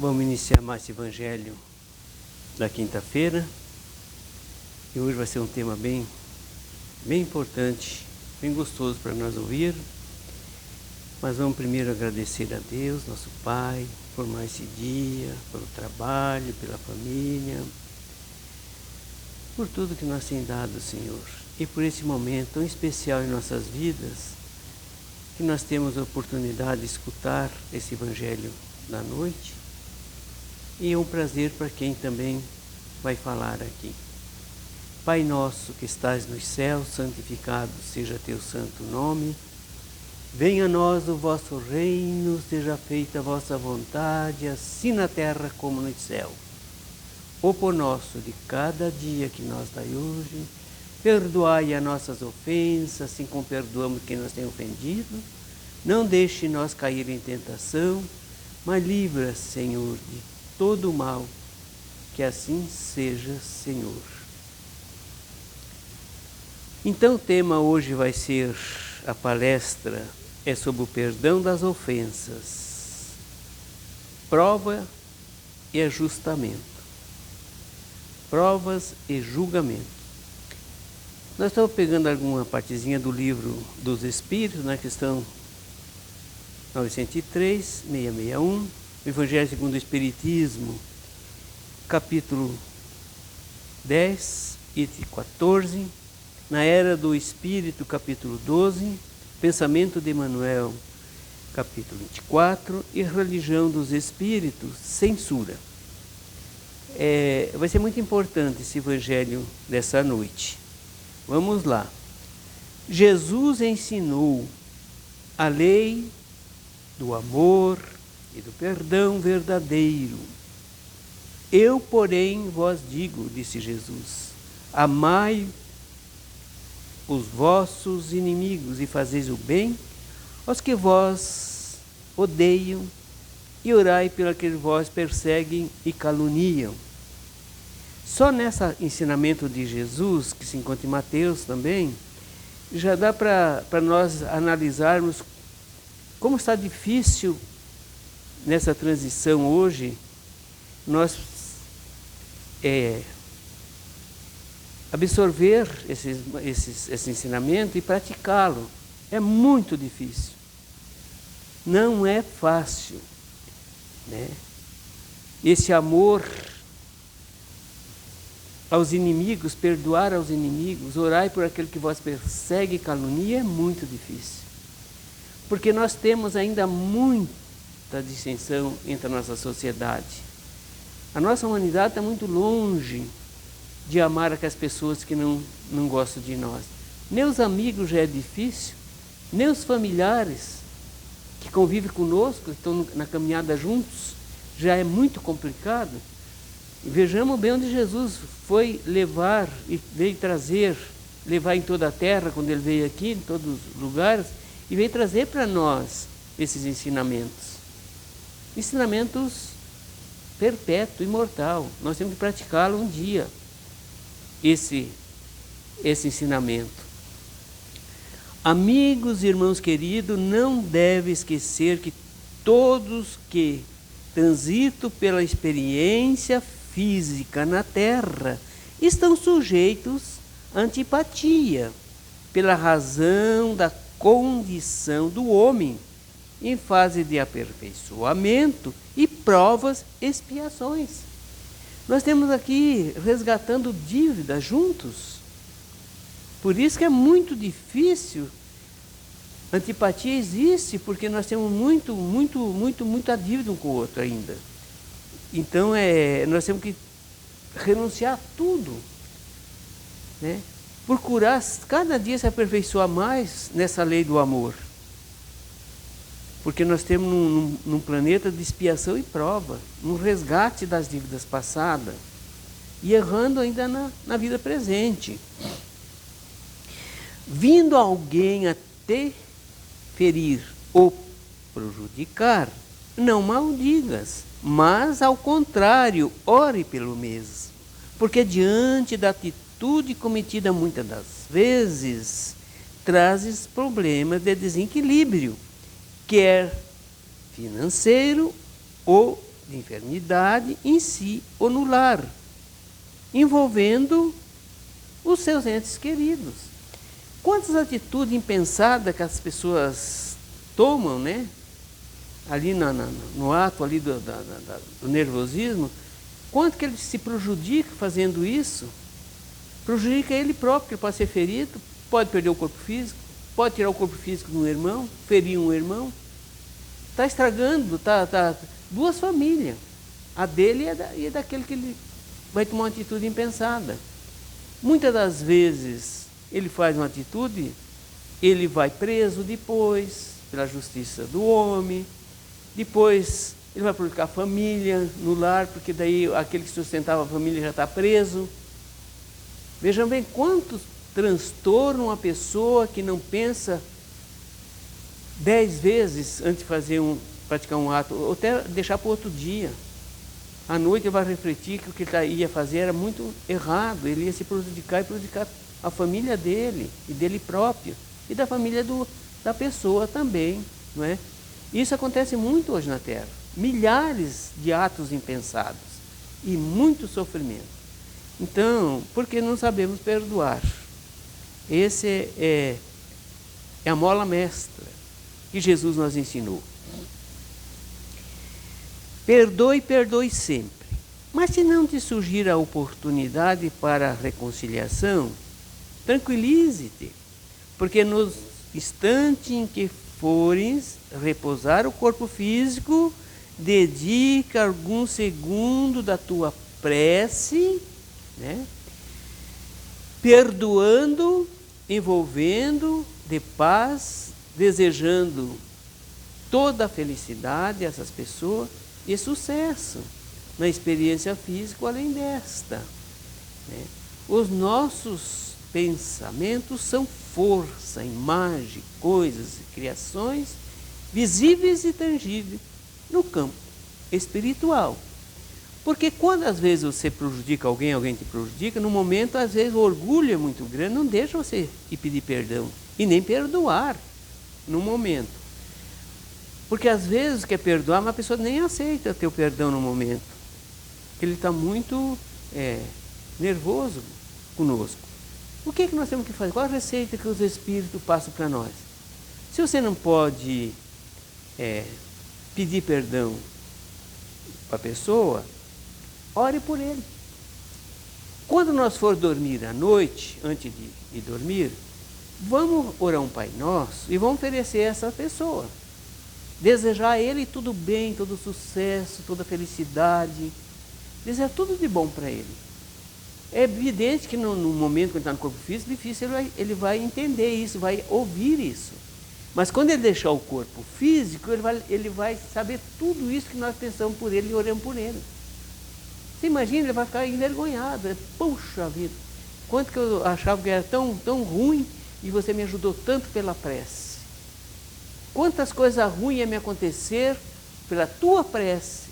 Vamos iniciar mais esse evangelho da quinta-feira. E hoje vai ser um tema bem importante, bem gostoso para nós ouvir. Mas vamos primeiro agradecer a Deus, nosso Pai, por mais esse dia, pelo trabalho, pela família, por tudo que nós tem dado, Senhor. E por esse momento tão especial em nossas vidas, que nós temos a oportunidade de escutar esse evangelho da noite. E é um prazer para quem também vai falar aqui. Pai nosso que estás nos céus, santificado seja teu santo nome. Venha a nós o vosso reino, seja feita a vossa vontade, assim na terra como no céu. O pão nosso de cada dia que nos dai hoje, perdoai as nossas ofensas, assim como perdoamos quem nos tem ofendido. Não deixe nós cair em tentação, mas livra, Senhor, de todo o mal, que assim seja, Senhor. Então o tema hoje vai ser, a palestra é sobre o perdão das ofensas, prova e ajustamento, provas e julgamento. Nós estamos pegando alguma partezinha do livro dos Espíritos, na questão 903, 661, o Evangelho segundo o Espiritismo, capítulo 10, item 14, na Era do Espírito, capítulo 12, Pensamento de Emmanuel, capítulo 24, e Religião dos Espíritos, Censura. Vai ser muito importante esse Evangelho dessa noite. Vamos lá. Jesus ensinou a lei do amor e do perdão verdadeiro. Eu, porém, vos digo, disse Jesus, amai os vossos inimigos e fazeis o bem aos que vos odeiam e orai pelos que vos perseguem e caluniam. Só nesse ensinamento de Jesus, que se encontra em Mateus também, já dá para nós analisarmos como está difícil nessa transição hoje, nós absorver esse ensinamento e praticá-lo. É muito difícil. Não é fácil, né? Esse amor aos inimigos, perdoar aos inimigos, orai por aquele que vos persegue e calunia, é muito difícil. Porque nós temos ainda muita dissensão entre a nossa sociedade. A nossa humanidade está muito longe de amar aquelas pessoas que não gostam de nós. Nem os amigos já é difícil, nem os familiares que convivem conosco, que estão na caminhada juntos, já é muito complicado. E vejamos bem onde Jesus foi levar e veio trazer, levar em toda a terra, quando ele veio aqui, em todos os lugares, e veio trazer para nós esses ensinamentos. Ensinamentos perpétuo, imortal. Nós temos que praticá-lo um dia, esse ensinamento. Amigos e irmãos queridos, não deve esquecer que todos que transitam pela experiência física na Terra estão sujeitos à antipatia, pela razão da condição do homem, em fase de aperfeiçoamento e provas, expiações. Nós temos aqui resgatando dívidas juntos. Por isso que é muito difícil. Antipatia existe porque nós temos muita dívida um com o outro ainda. Então nós temos que renunciar a tudo, né? Procurar cada dia se aperfeiçoar mais nessa lei do amor. Porque nós temos num planeta de expiação e prova, um resgate das dívidas passadas e errando ainda na vida presente. Vindo alguém a te ferir ou prejudicar, não maldigas, mas ao contrário, ore pelo mesmo. Porque diante da atitude cometida muitas das vezes, trazes problemas de desequilíbrio, quer financeiro ou de enfermidade em si ou no lar, envolvendo os seus entes queridos. Quantas atitudes impensadas que as pessoas tomam, né? Ali no ato ali do nervosismo, quanto que ele se prejudica fazendo isso? Prejudica ele próprio, que ele pode ser ferido, pode perder o corpo físico, pode tirar o corpo físico de um irmão, ferir um irmão. Está estragando, duas famílias, a dele e daquele que ele vai tomar uma atitude impensada. Muitas das vezes ele faz uma atitude, ele vai preso depois, pela justiça do homem, depois ele vai prejudicar a família no lar, porque daí aquele que sustentava a família já está preso. Vejam bem quantos transtornam a pessoa que não pensa 10 vezes antes de praticar um ato, ou até deixar para outro dia. À noite ele vai refletir que o que ele ia fazer era muito errado, ele ia se prejudicar e prejudicar a família dele, e dele próprio, e da família da pessoa também, não é? Isso acontece muito hoje na Terra. Milhares de atos impensados e muito sofrimento. Então, porque não sabemos perdoar? Esse é a mola mestra que Jesus nos ensinou. Perdoe, perdoe sempre. Mas se não te surgir a oportunidade para a reconciliação, tranquilize-te, porque no instante em que fores repousar o corpo físico, dedica algum segundo da tua prece, né? Perdoando, envolvendo de paz, desejando toda a felicidade a essas pessoas e sucesso na experiência física além desta, né? Os nossos pensamentos são força, imagem, coisas e criações visíveis e tangíveis no campo espiritual. Porque quando às vezes você prejudica alguém, alguém te prejudica, no momento às vezes o orgulho é muito grande, não deixa você ir pedir perdão e nem perdoar no momento. Porque às vezes quer perdoar, mas a pessoa nem aceita teu perdão no momento. Porque ele está muito nervoso conosco. O que é que nós temos que fazer? Qual a receita que os Espíritos passam para nós? Se você não pode pedir perdão para a pessoa, ore por ele. Quando nós for dormir à noite, antes de dormir, vamos orar um Pai Nosso e vamos oferecer a essa pessoa. Desejar a ele tudo bem, todo sucesso, toda felicidade. Desejar tudo de bom para ele. É evidente que no momento que ele está no corpo físico, difícil ele vai entender isso, vai ouvir isso. Mas quando ele deixar o corpo físico, ele vai saber tudo isso que nós pensamos por ele e oramos por ele. Você imagina, ele vai ficar envergonhado. Puxa vida, quanto que eu achava que era tão ruim e você me ajudou tanto pela prece. Quantas coisas ruins iam me acontecer pela tua prece,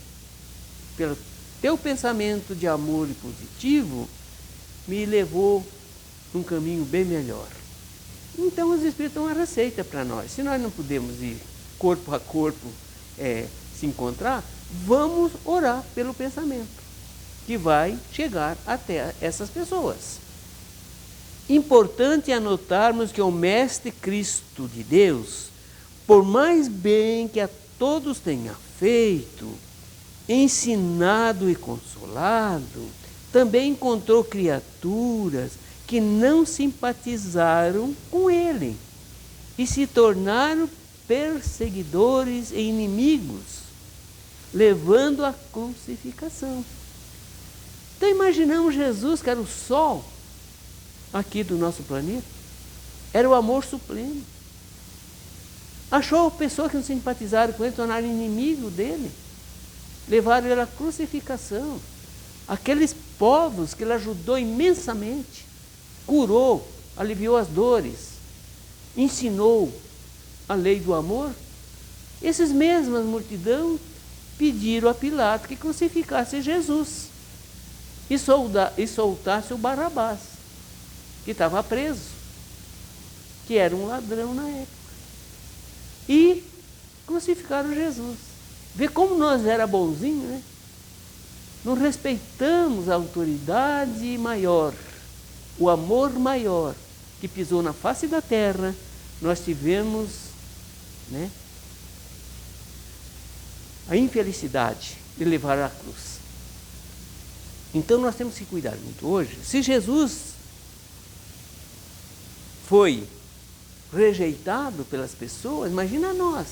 pelo teu pensamento de amor e positivo, me levou num caminho bem melhor. Então os Espíritos dão uma receita para nós. Se nós não podemos ir corpo a corpo se encontrar, vamos orar pelo pensamento, que vai chegar até essas pessoas. Importante anotarmos que o Mestre Cristo de Deus, por mais bem que a todos tenha feito, ensinado e consolado, também encontrou criaturas que não simpatizaram com ele e se tornaram perseguidores e inimigos, levando à crucificação. Então imaginamos Jesus, que era o sol aqui do nosso planeta, era o amor supremo. Achou pessoas que não simpatizaram com ele, tornaram inimigo dele, levaram ele à crucificação. Aqueles povos que ele ajudou imensamente, curou, aliviou as dores, ensinou a lei do amor, esses mesmas multidão pediram a Pilatos que crucificasse Jesus e soltasse o Barrabás, que estava preso, que era um ladrão na época. E crucificaram Jesus. Vê como nós era bonzinho, né? Não respeitamos a autoridade maior, o amor maior que pisou na face da terra. Nós tivemos, né, a infelicidade de levar à cruz. Então nós temos que cuidar muito hoje. Se Jesus foi rejeitado pelas pessoas, imagina nós,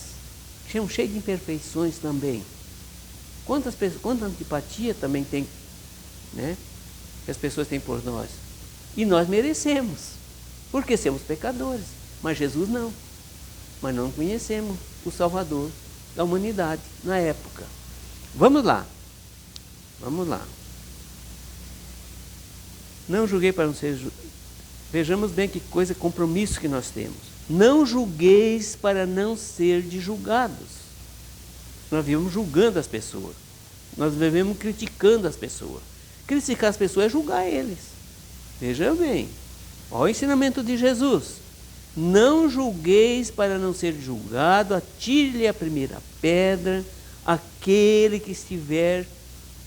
que somos cheios de imperfeições também. Quanta antipatia também tem, né, que as pessoas têm por nós. E nós merecemos, porque somos pecadores. Mas Jesus não. Mas não conhecemos o Salvador da humanidade na época. Vamos lá. Vamos lá. Não julguei para não ser... Vejamos bem que coisa, compromisso que nós temos. Não julgueis para não ser de julgados. Nós vivemos julgando as pessoas. Nós vivemos criticando as pessoas. Criticar as pessoas é julgar eles. Veja bem. Olha o ensinamento de Jesus. Não julgueis para não ser julgado, atire-lhe a primeira pedra, aquele que estiver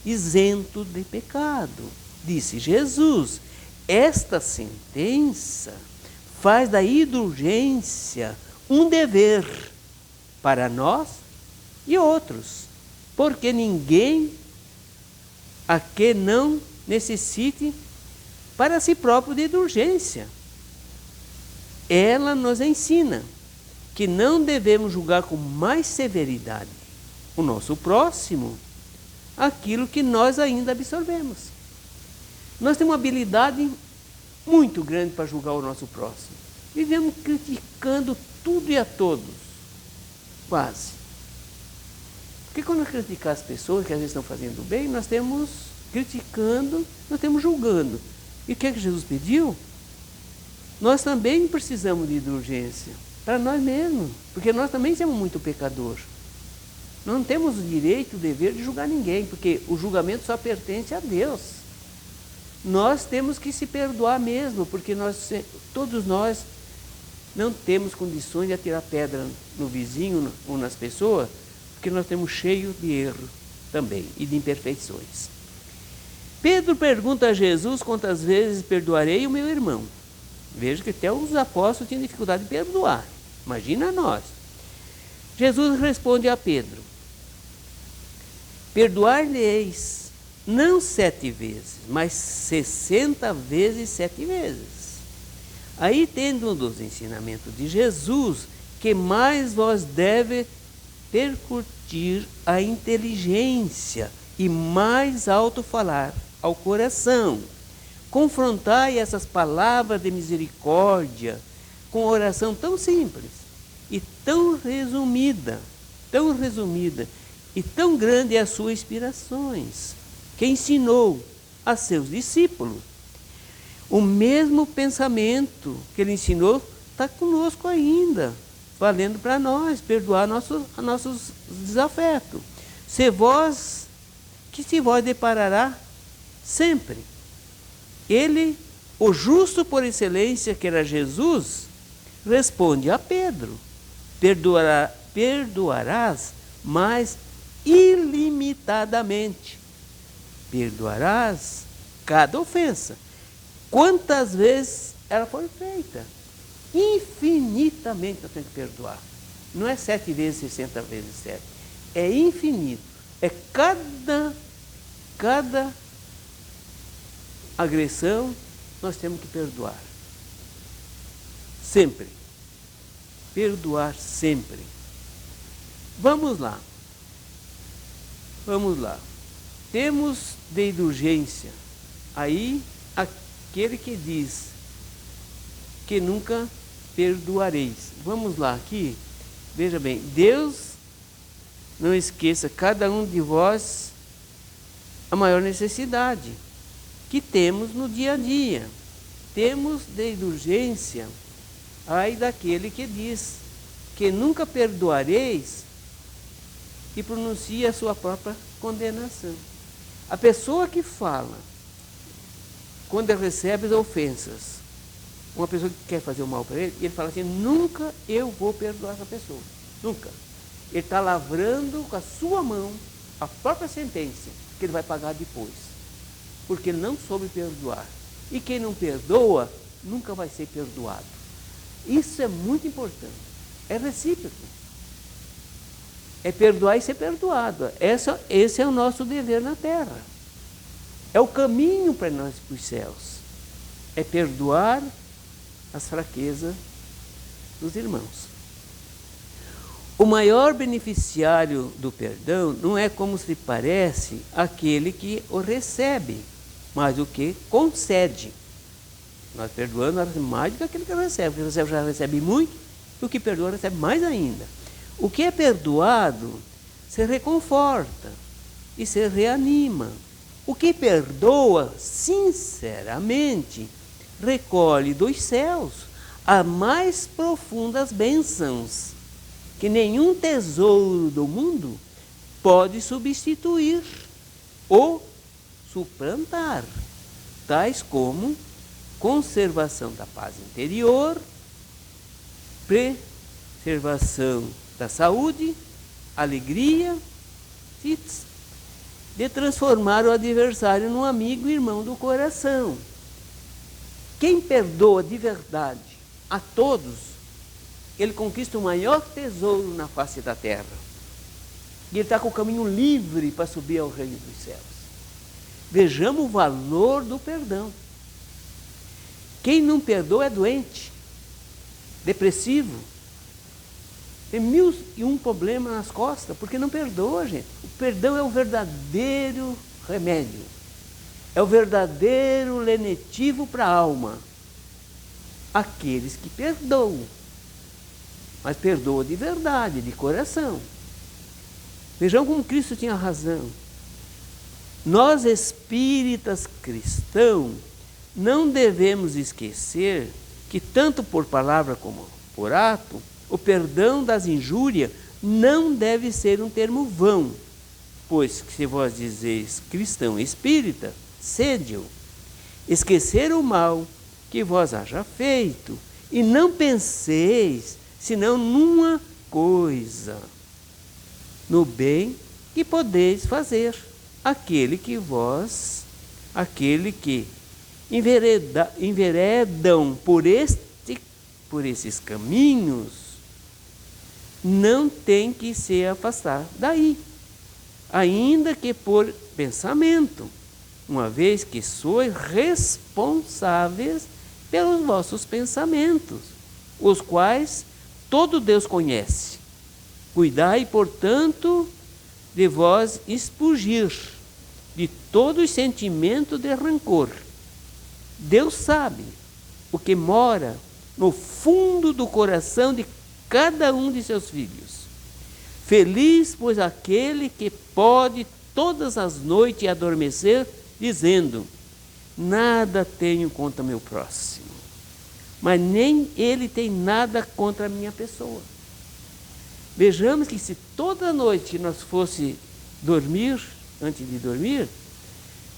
isento de pecado. Disse Jesus, esta sentença faz da indulgência um dever para nós e outros, porque ninguém a que não necessite para si próprio de indulgência. Ela nos ensina que não devemos julgar com mais severidade o nosso próximo, aquilo que nós ainda absorvemos. Nós temos uma habilidade muito grande para julgar o nosso próximo. Vivemos criticando tudo e a todos, quase. Porque quando nós criticamos as pessoas que às vezes estão fazendo bem, nós temos criticando, nós temos julgando. E o que é que Jesus pediu? Nós também precisamos de indulgência para nós mesmos, porque nós também somos muito pecadores. Nós não temos o direito, o dever de julgar ninguém, porque o julgamento só pertence a Deus. Nós temos que se perdoar mesmo, porque todos nós não temos condições de atirar pedra no vizinho ou nas pessoas, porque nós temos cheio de erro também e de imperfeições. Pedro pergunta a Jesus quantas vezes perdoarei o meu irmão. Veja que até os apóstolos tinham dificuldade de perdoar. Imagina nós. Jesus responde a Pedro, perdoar-lhe-eis não 7 vezes, mas 60 vezes 7 vezes. Aí tendo um dos ensinamentos de Jesus, que mais vós deve percutir a inteligência e mais alto falar ao coração. Confrontai essas palavras de misericórdia com oração tão simples e tão resumida, e tão grande é as suas inspirações, que ensinou a seus discípulos. O mesmo pensamento que ele ensinou está conosco ainda, valendo para nós, perdoar nossos desafetos. Se vós deparará sempre. Ele, o justo por excelência, que era Jesus, responde a Pedro, perdoarás, mas ilimitadamente. Perdoarás cada ofensa. Quantas vezes ela foi feita? Infinitamente eu tenho que perdoar. Não é 7 vezes 60 vezes 7. É infinito. É cada agressão nós temos que perdoar. Sempre. Perdoar sempre. Vamos lá. Temos de indulgência aí aquele que diz que nunca perdoareis. Vamos lá aqui. Veja bem, Deus, não esqueça, cada um de vós a maior necessidade que temos no dia a dia. Temos de indulgência ai daquele que diz que nunca perdoareis e pronuncia a sua própria condenação. A pessoa que fala, quando ele recebe as ofensas, uma pessoa que quer fazer o mal para ele, ele fala assim, nunca eu vou perdoar essa pessoa, nunca. Ele está lavrando com a sua mão a própria sentença que ele vai pagar depois. Porque ele não soube perdoar. E quem não perdoa, nunca vai ser perdoado. Isso é muito importante. É recíproco. É perdoar e ser perdoado. Esse é o nosso dever na terra. É o caminho para nós para os céus. É perdoar as fraquezas dos irmãos. O maior beneficiário do perdão não é, como se parece, aquele que o recebe, mas o que concede. Nós perdoamos mais do que aquele que recebe. O que recebe já recebe muito, e o que perdoa recebe mais ainda. O que é perdoado se reconforta e se reanima. O que perdoa, sinceramente, recolhe dos céus as mais profundas bênçãos, que nenhum tesouro do mundo pode substituir ou suplantar, tais como conservação da paz interior, preservação da saúde, alegria e de transformar o adversário num amigo e irmão do coração. Quem perdoa de verdade a todos, ele conquista o maior tesouro na face da terra. E ele está com o caminho livre para subir ao reino dos céus. Vejamos o valor do perdão. Quem não perdoa é doente, depressivo, tem 1001 problemas nas costas, porque não perdoa, gente. O perdão é o verdadeiro remédio. É o verdadeiro lenitivo para a alma. Aqueles que perdoam. Mas perdoa de verdade, de coração. Vejam como Cristo tinha razão. Nós espíritas cristãos não devemos esquecer que tanto por palavra como por ato, o perdão das injúrias não deve ser um termo vão, pois que se vós dizeis cristão espírita, sede-o. Esquecer o mal que vós haja feito, e não penseis senão numa coisa, no bem que podeis fazer, aquele que enveredam por esses caminhos, não tem que se afastar daí, ainda que por pensamento, uma vez que sois responsáveis pelos vossos pensamentos, os quais todo Deus conhece. Cuidai, portanto, de vós expurgir de todo o sentimento de rancor. Deus sabe o que mora no fundo do coração de cada um de seus filhos. Feliz, pois, aquele que pode todas as noites adormecer, dizendo: nada tenho contra meu próximo, mas nem ele tem nada contra a minha pessoa. Vejamos que se toda noite nós fosse dormir, antes de dormir,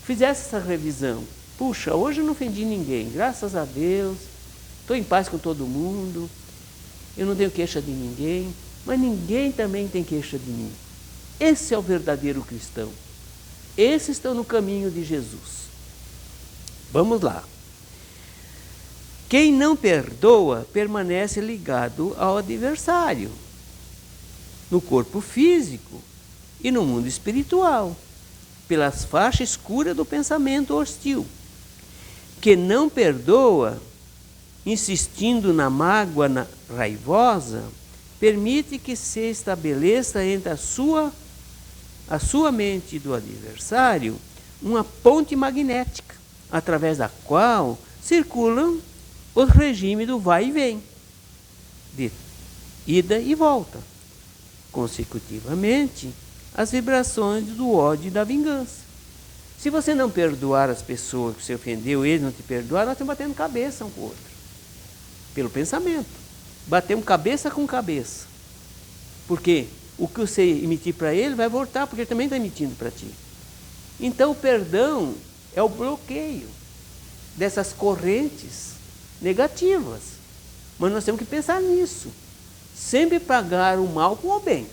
fizesse essa revisão. Puxa, hoje eu não ofendi ninguém, graças a Deus, estou em paz com todo mundo, eu não tenho queixa de ninguém, mas ninguém também tem queixa de mim. Esse é o verdadeiro cristão. Esses estão no caminho de Jesus. Vamos lá. Quem não perdoa permanece ligado ao adversário, no corpo físico e no mundo espiritual, pelas faixas escuras do pensamento hostil. Que não perdoa, insistindo na mágoa raivosa, permite que se estabeleça entre a sua mente e do adversário uma ponte magnética, através da qual circulam os regimes do vai e vem, de ida e volta, consecutivamente as vibrações do ódio e da vingança. Se você não perdoar as pessoas que você ofendeu, eles não te perdoaram, nós estamos batendo cabeça um com o outro, pelo pensamento. Batemos cabeça com cabeça, porque o que você emitir para ele vai voltar, porque ele também está emitindo para ti. Então o perdão é o bloqueio dessas correntes negativas. Mas nós temos que pensar nisso. Sempre pagar o mal com o bem.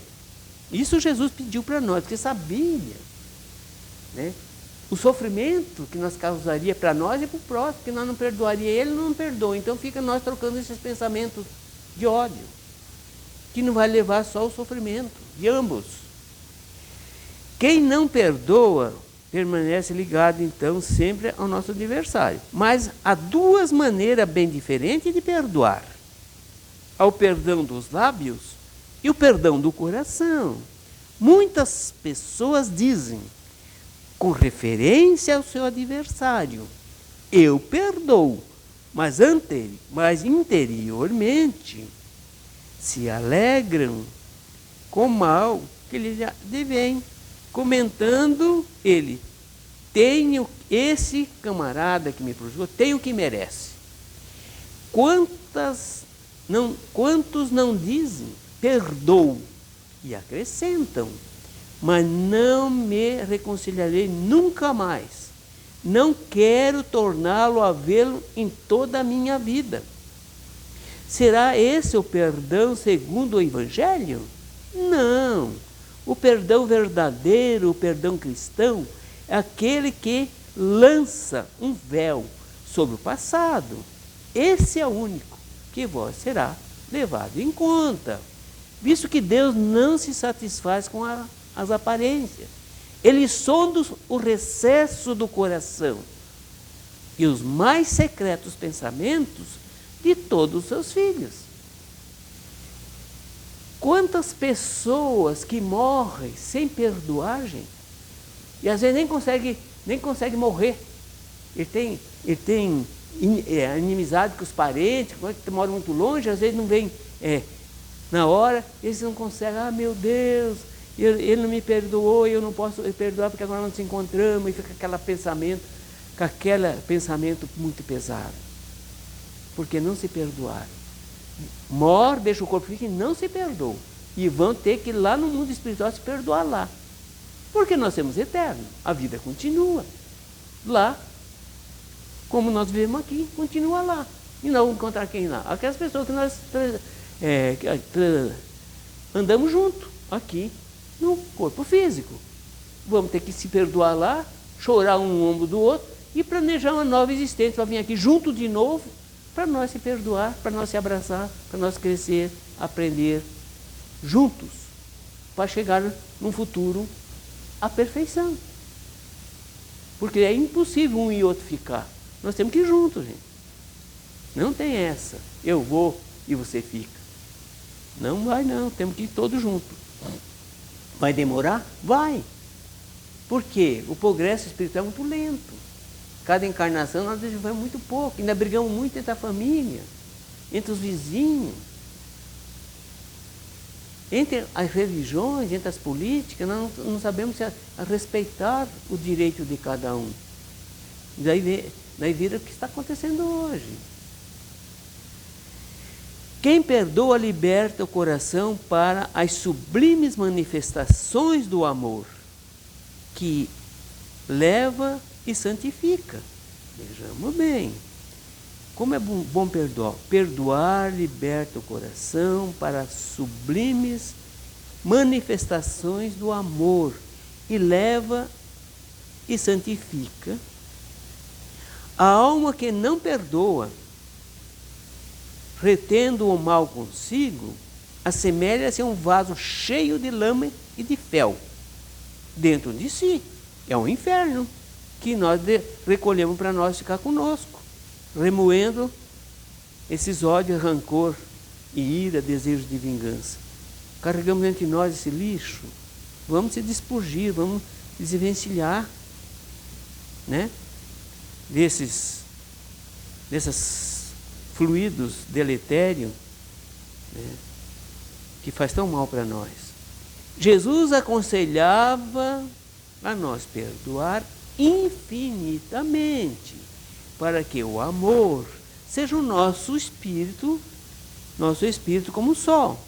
Isso Jesus pediu para nós, porque sabia, né, o sofrimento que nós causaria para nós e para o próximo, porque nós não perdoaria ele, não perdoa. Então fica nós trocando esses pensamentos de ódio, que não vai levar só ao sofrimento de ambos. Quem não perdoa permanece ligado, então, sempre ao nosso adversário. Mas há duas maneiras bem diferentes de perdoar: ao perdão dos lábios e o perdão do coração. Muitas pessoas dizem, com referência ao seu adversário, eu perdoo, mas interiormente se alegram com o mal que lhe advém, comentando ele, tenho esse camarada que me prejudicou, tenho o que merece. Quantos não dizem, perdoo, e acrescentam, mas não me reconciliarei nunca mais. Não quero torná-lo a vê-lo em toda a minha vida. Será esse o perdão segundo o Evangelho? Não. O perdão verdadeiro, o perdão cristão, é aquele que lança um véu sobre o passado. Esse é o único que vos será levado em conta. Visto que Deus não se satisfaz com as aparências. Ele sonda o recesso do coração e os mais secretos pensamentos de todos os seus filhos. Quantas pessoas que morrem sem perdoar, gente, e às vezes nem consegue morrer. Ele tem inimizade com os parentes, que moram muito longe, às vezes não vem na hora, eles não conseguem, meu Deus, ele não me perdoou, eu não posso perdoar porque agora não nos encontramos, e fica aquele pensamento muito pesado. Porque não se perdoaram. Morre, deixa o corpo ficar e não se perdoam. E vão ter que ir lá no mundo espiritual se perdoar lá. Porque nós somos eternos, a vida continua. Lá, como nós vivemos aqui, continua lá. E nós vamos encontrar quem lá? Aquelas pessoas que nós andamos junto, aqui, no corpo físico. Vamos ter que se perdoar lá, chorar um no ombro do outro e planejar uma nova existência para vir aqui junto de novo, para nós se perdoar, para nós se abraçar, para nós crescer, aprender juntos, para chegar num futuro à perfeição. Porque é impossível um e outro ficar. Nós temos que ir juntos, gente. Não tem essa, eu vou e você fica. Não vai não, temos que ir todos juntos. Vai demorar? Vai. Por quê? O progresso espiritual é muito lento. Cada encarnação nós desenvolvemos muito pouco, ainda brigamos muito entre a família, entre os vizinhos, entre as religiões, entre as políticas, nós não sabemos respeitar o direito de cada um. Daí vira o que está acontecendo hoje. Quem perdoa liberta o coração para as sublimes manifestações do amor, que leva e santifica. Vejamos bem. Como é bom perdoar? Perdoar liberta o coração para as sublimes manifestações do amor e leva e santifica. A alma que não perdoa, retendo o mal consigo, assemelha-se a um vaso cheio de lama e de fel dentro de si. É um inferno que nós recolhemos para nós ficar conosco, remoendo esses ódios, rancor e ira, desejo de vingança. Carregamos entre nós esse lixo, vamos se despurgir, vamos desvencilhar, né? Desses fluidos deletérios, né? Que faz tão mal para nós. Jesus aconselhava a nós perdoar infinitamente, para que o amor seja o nosso espírito como o sol.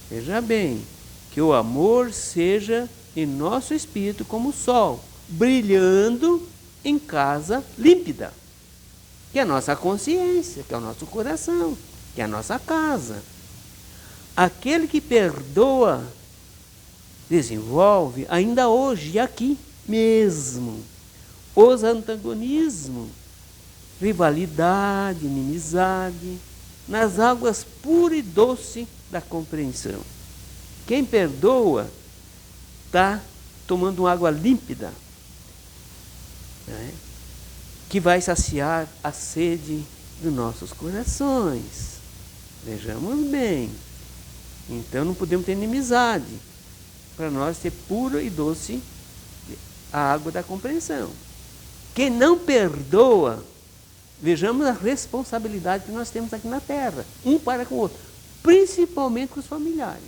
Veja bem, que o amor seja em nosso espírito como o sol, brilhando em casa límpida, que é a nossa consciência, que é o nosso coração, que é a nossa casa. Aquele que perdoa desenvolve ainda hoje, aqui mesmo, os antagonismos, rivalidade, inimizade, nas águas pura e doce da compreensão. Quem perdoa está tomando uma água límpida, né, que vai saciar a sede dos nossos corações. Vejamos bem. Então não podemos ter inimizade. Para nós ser pura e doce a água da compreensão. Quem não perdoa, vejamos a responsabilidade que nós temos aqui na Terra, um para com o outro, principalmente com os familiares,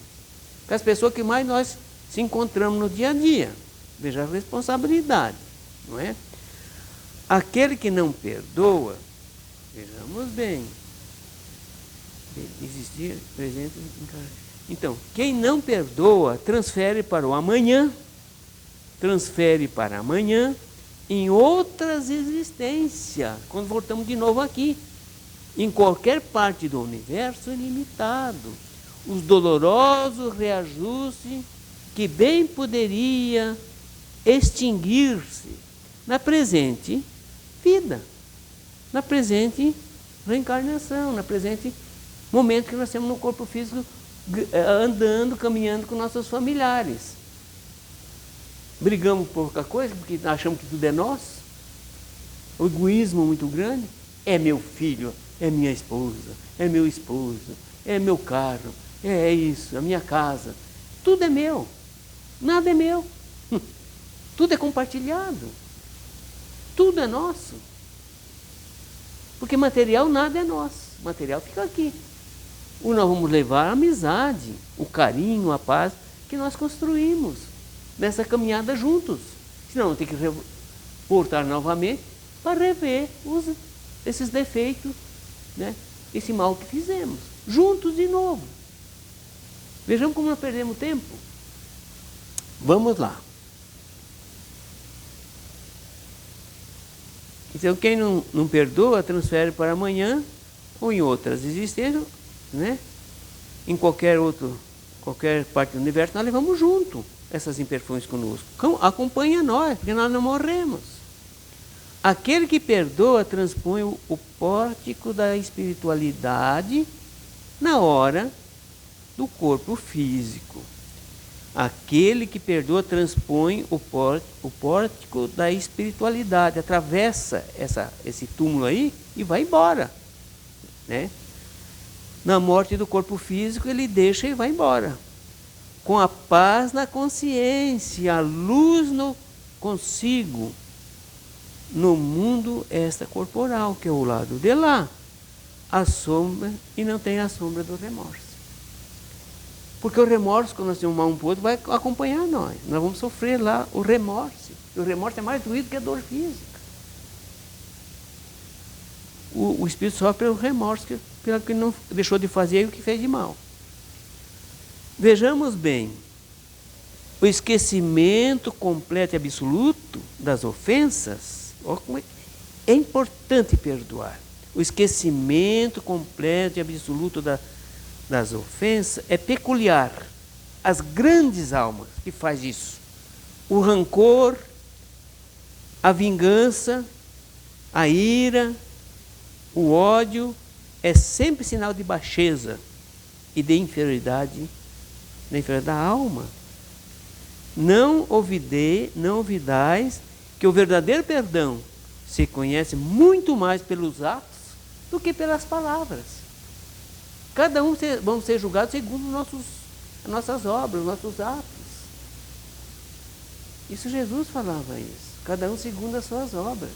com as pessoas que mais nós se encontramos no dia a dia. Veja a responsabilidade, não é? Aquele que não perdoa, vejamos bem, existir presente. Então, quem não perdoa transfere para o amanhã, transfere para amanhã em outras existências, quando voltamos de novo aqui, em qualquer parte do universo ilimitado, os dolorosos reajustes que bem poderia extinguir-se na presente vida, na presente reencarnação, na presente momento que nós temos no corpo físico, andando, caminhando com nossos familiares. Brigamos por qualquer coisa, porque achamos que tudo é nosso. O egoísmo muito grande. É meu filho, é minha esposa, é meu esposo, é meu carro, é isso, a minha casa. Tudo é meu, nada é meu. Tudo é compartilhado. Tudo é nosso. Porque material nada é nosso. Material fica aqui. Nós vamos levar a amizade, o carinho, a paz que nós construímos nessa caminhada juntos. Senão tem que voltar novamente para rever esses defeitos, né? Esse mal que fizemos. Juntos de novo. Vejamos como nós perdemos tempo. Vamos lá. Então quem não perdoa transfere para amanhã ou em outras existências, né? Em qualquer parte do universo, nós levamos junto essas imperfeições conosco. Acompanha nós, porque nós não morremos. Aquele que perdoa transpõe o pórtico da espiritualidade na hora do corpo físico. Aquele que perdoa transpõe o pórtico da espiritualidade, atravessa esse túmulo aí e vai embora, né? Na morte do corpo físico, ele deixa e vai embora. Com a paz na consciência, a luz no consigo, no mundo extracorporal, que é o lado de lá, a sombra, e não tem a sombra do remorso. Porque o remorso, quando nós temos um para o outro, vai acompanhar nós. Nós vamos sofrer lá o remorso. E o remorso é mais doído que a dor física. O espírito sofre pelo remorso, pelo que não deixou de fazer e o que fez de mal. Vejamos bem, o esquecimento completo e absoluto das ofensas, é importante perdoar. O esquecimento completo e absoluto das ofensas é peculiar às grandes almas que faz isso. O rancor, a vingança, a ira, o ódio é sempre sinal de baixeza e de inferioridade, da alma. Não ouvidais que o verdadeiro perdão se conhece muito mais pelos atos do que pelas palavras. Cada um vão ser julgados segundo as nossas obras, os nossos atos. Isso Jesus falava isso. Cada um segundo as suas obras.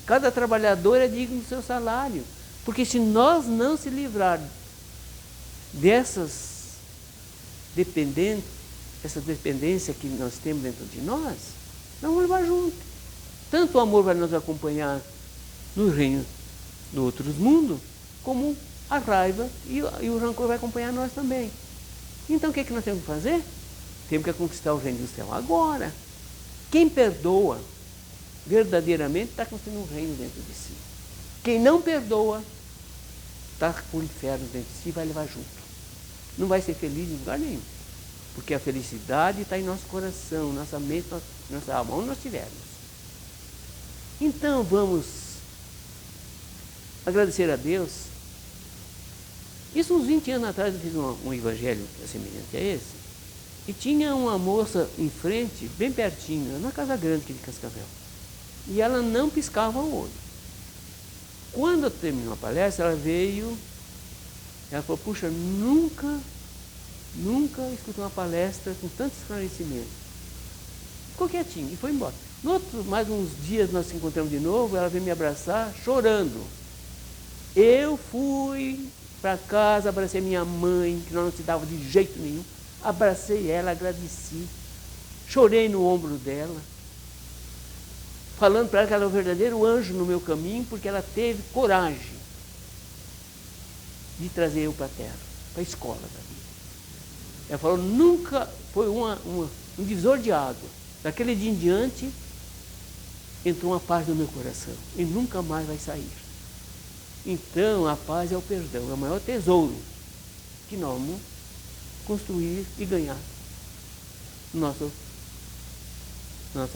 Cada trabalhador é digno do seu salário. Porque se nós não se livrar dessas essa dependência que nós temos dentro de nós vamos levar junto. Tanto o amor vai nos acompanhar no reino do outro mundo, como a raiva e o rancor vai acompanhar nós também. Então o que nós temos que fazer? Temos que conquistar o reino do céu agora. Quem perdoa verdadeiramente está construindo um reino dentro de si. Quem não perdoa está com o inferno dentro de si e vai levar junto. Não vai ser feliz em lugar nenhum. Porque a felicidade está em nosso coração, nossa mente, nossa alma, onde nós estivermos. Então vamos agradecer a Deus. Isso uns 20 anos atrás eu fiz um evangelho semelhante a esse. E tinha uma moça em frente, bem pertinho, na Casa Grande aqui de Cascavel. E ela não piscava o olho. Quando eu terminou a palestra, ela veio, ela falou, puxa, nunca escutei uma palestra com tanto esclarecimento. Ficou quietinho e foi embora. No outro, mais uns dias nós nos encontramos de novo, ela veio me abraçar chorando. Eu fui para casa, abracei minha mãe, que não se dava de jeito nenhum. Abracei ela, agradeci, chorei no ombro dela, falando para ela que ela era o verdadeiro anjo no meu caminho, porque ela teve coragem de trazer eu para a terra, para a escola da vida. Ela falou, nunca foi um divisor de água. Daquele dia em diante, entrou uma paz no meu coração e nunca mais vai sair. Então, a paz é o perdão, é o maior tesouro que nós vamos construir e ganhar nossa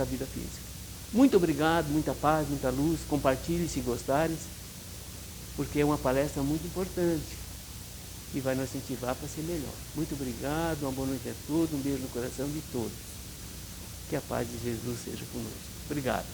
vida física. Muito obrigado, muita paz, muita luz. Compartilhe se gostares, porque é uma palestra muito importante e vai nos incentivar para ser melhor. Muito obrigado, uma boa noite a todos, um beijo no coração de todos. Que a paz de Jesus seja conosco. Obrigado.